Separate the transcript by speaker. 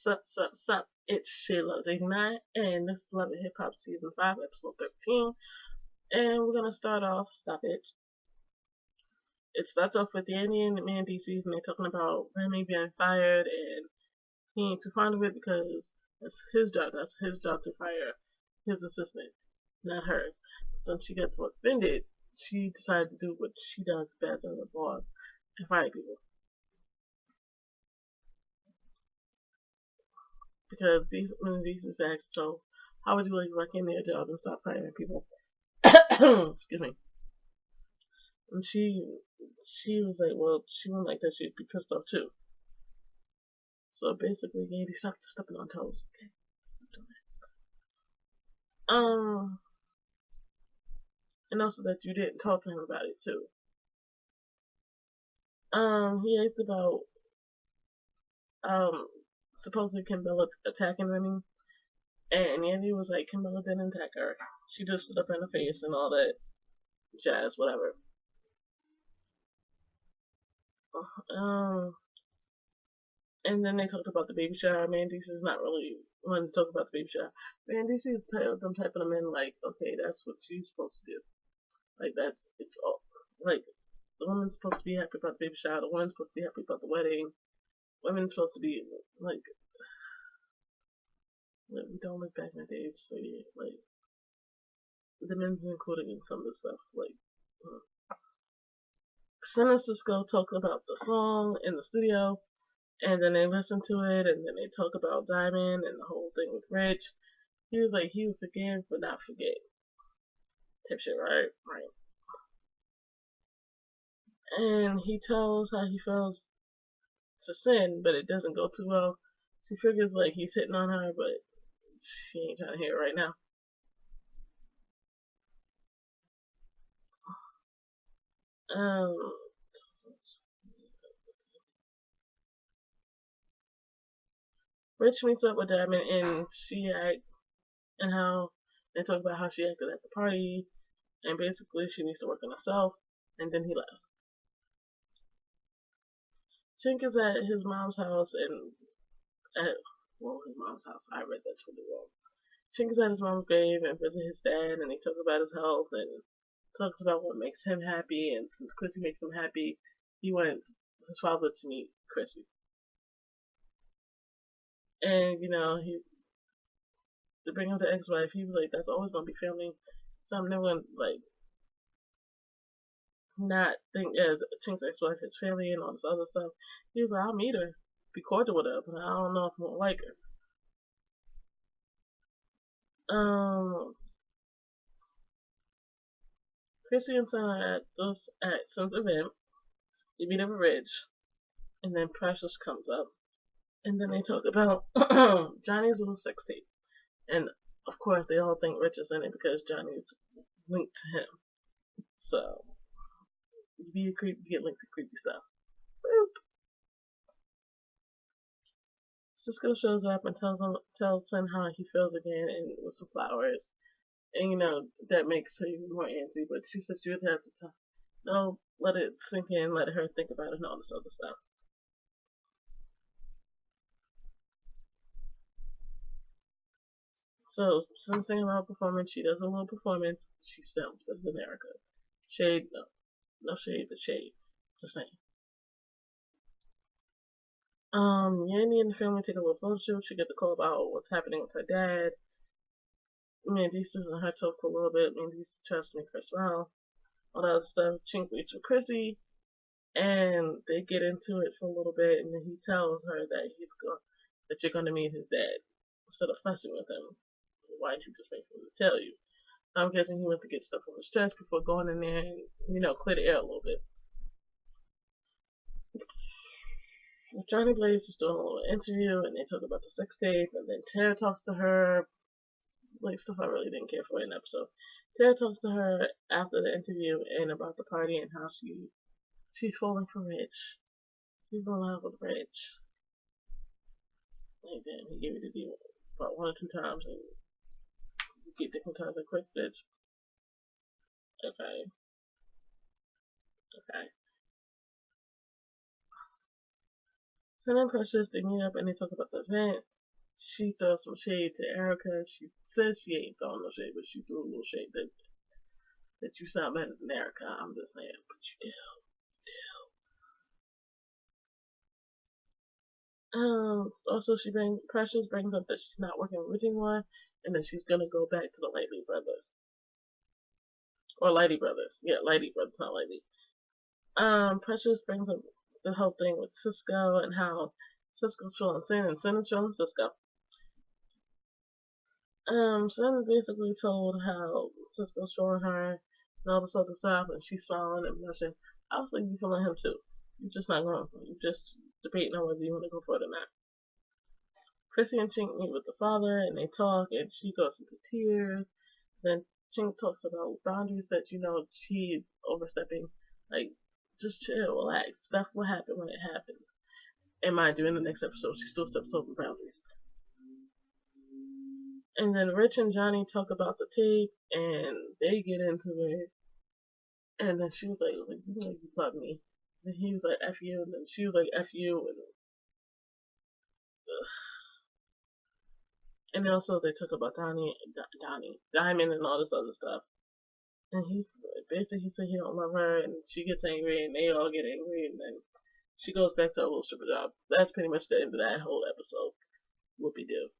Speaker 1: Sup. It's Sheila89, and this is Love and Hip Hop Season 5, Episode 13. And we're gonna start off, stop it. It starts off with Yandy and Mandisi, and they're talking about Remy being fired, and he ain't too fond of it because that's his job. That's his job to fire his assistant, not hers. Since she gets offended, she decided to do what she does best as a boss and fire people. Because these is asked, so how would you like to work in their job and stop firing people? Excuse me. And she was like, well, she wouldn't like that. She'd be pissed off too. So basically, Yandy, stop stepping on toes. Okay, stop doing that. And also that you didn't talk to him about it too. He asked about supposedly Kimbella attacking Remy, and Yandy was like, Kimbella didn't attack her. She just stood up in her face and all that jazz, whatever. Um, and then they talked about the baby shower. Mandisi is not really wanting to talk about the baby shower. Mandisi is them type of men like, okay, that's what she's supposed to do. Like it's all like the woman's supposed to be happy about the baby shower. The woman's supposed to be happy about the wedding. Women's supposed to be like we don't look back in the days, so yeah, like the men's included in some of the stuff. Like Sinister Skull talking about the song in the studio. And then they listen to it, and then they talk about Diamond and the whole thing with Rich. He was like, he would forgive but not forget. Type shit, right? Right. And he tells how he feels to Sin, but it doesn't go too well. She figures like he's hitting on her, but she ain't trying to hear it right now. Um, Rich meets up with Diamond, and and how they talk about how she acted at the party, and basically she needs to work on herself, and then he left. Chink is at his mom's house, and his mom's house. I read that totally wrong. Chink is at his mom's grave and visit his dad, and he talks about his health and talks about what makes him happy. And since Chrissy makes him happy, he wants his father to meet Chrissy. And to bring up the ex-wife, he was like, "That's always gonna be family." So I'm never gonna like not think as Chink's ex-wife is family and all this other stuff. He was like, "I'll meet her, be cordial with her, but I don't know if I won't like her." Chrissy and Son are at Son's event. They meet up with Ridge, and then Precious comes up, and then they talk about Johnny's little sex tape, and of course they all think Rich is in it because Johnny's linked to him. So you be a creep, you get linked to creepy stuff. Boop. Cisco shows up and tells Son how he feels again, and with some flowers, and that makes her even more antsy. But she says she would have to let it sink in, let her think about it, and all this other stuff. So, something about performance, she does a little performance, she sounds better than Erica. Shade, no shade, the shade. Just saying. Yandy and the family take a little photo shoot. She gets a call about what's happening with her dad. Mandy's in her talk for a little bit. Mandy's tries to make her smile. All that other stuff. Chink waits for Chrissy, and they get into it for a little bit, and then he tells her that you're gonna meet his dad instead of fussing with him. Why didn't you just wait for him to tell you? I'm guessing he wants to get stuff off his chest before going in there and, clear the air a little bit. Johnny Blaze is doing a little interview, and they talk about the sex tape, and then Tara talks to her, like stuff I really didn't care for in the episode. Tara talks to her after the interview and about the party and how she's falling for Rich. She's in love with Rich. Like, damn, he gave you the deal about 1 or 2 times, and you get different times of quick, bitch. Okay. Okay. So then Precious, they meet up and they talk about the event. She throws some shade to Erica. She says she ain't throwing no shade, but she threw a little shade that you sound better than Erica. I'm just saying, but you did. Also, Precious brings up that she's not working with anyone, and that she's gonna go back to the Lightly Brothers or Lighty Brothers. Yeah, Lighty Brothers, not Lighty. Precious brings up the whole thing with Cisco and how Cisco's feeling Sin and Sin is feeling Cisco. Sin basically told how Cisco's showing her and all this other stuff, and she's smiling and blushing. Obviously, you feeling him too. You're just not going for it. You're just debating on whether you want to go for it or not. Chrissy and Chink meet with the father, and they talk, and she goes into tears. Then Chink talks about boundaries that she's overstepping. Like, just chill, relax. Stuff will happen when it happens. And mind you, in the next episode, she still steps over boundaries. And then Rich and Johnny talk about the tape, and they get into it. And then she was like, you know you love me. And he was like, F you. And then she was like, F you. And also they talk about Diamond, and all this other stuff. And he said he don't love her, and she gets angry, and they all get angry, and then she goes back to her little stripper job. That's pretty much the end of that whole episode. Whoopie doo.